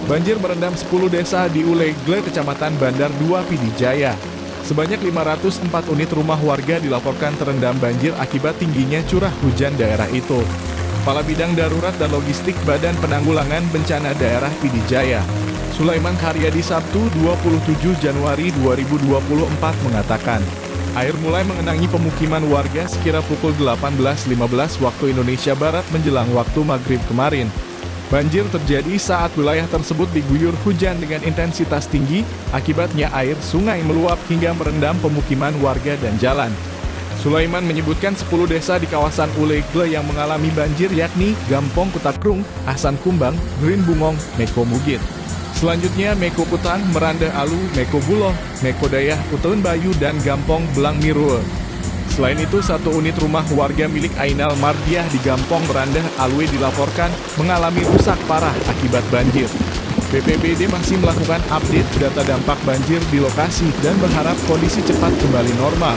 Banjir merendam 10 desa di Ulegle, Kecamatan Bandar 2, Pidijaya. Sebanyak 504 unit rumah warga dilaporkan terendam banjir akibat tingginya curah hujan daerah itu. Kepala Bidang Darurat dan Logistik Badan Penanggulangan Bencana Daerah Pidijaya, Sulaiman Karyadi, Sabtu 27 Januari 2024 mengatakan, air mulai mengenangi pemukiman warga sekira pukul 18.15 waktu Indonesia Barat menjelang waktu maghrib kemarin. Banjir terjadi saat wilayah tersebut diguyur hujan dengan intensitas tinggi, akibatnya air sungai meluap hingga merendam pemukiman warga dan jalan. Sulaiman menyebutkan 10 desa di kawasan Ulegle yang mengalami banjir yakni Gampong Kutakrung, Hasan Kumbang, Green Bungong, Meko Mugit. Selanjutnya Meko Putang, Meranda Alu, Meko Buloh, Meko Dayah, Uteun Bayu, dan Gampong Belang Mirul. Selain itu, satu unit rumah warga milik Ainal Mardiah di Gampong Meranda Alwe dilaporkan mengalami rusak parah akibat banjir. BPBD masih melakukan update data dampak banjir di lokasi dan berharap kondisi cepat kembali normal.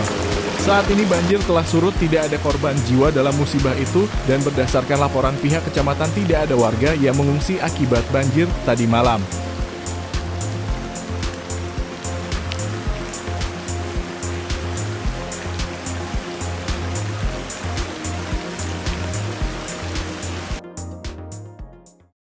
Saat ini banjir telah surut, tidak ada korban jiwa dalam musibah itu, dan berdasarkan laporan pihak kecamatan tidak ada warga yang mengungsi akibat banjir tadi malam.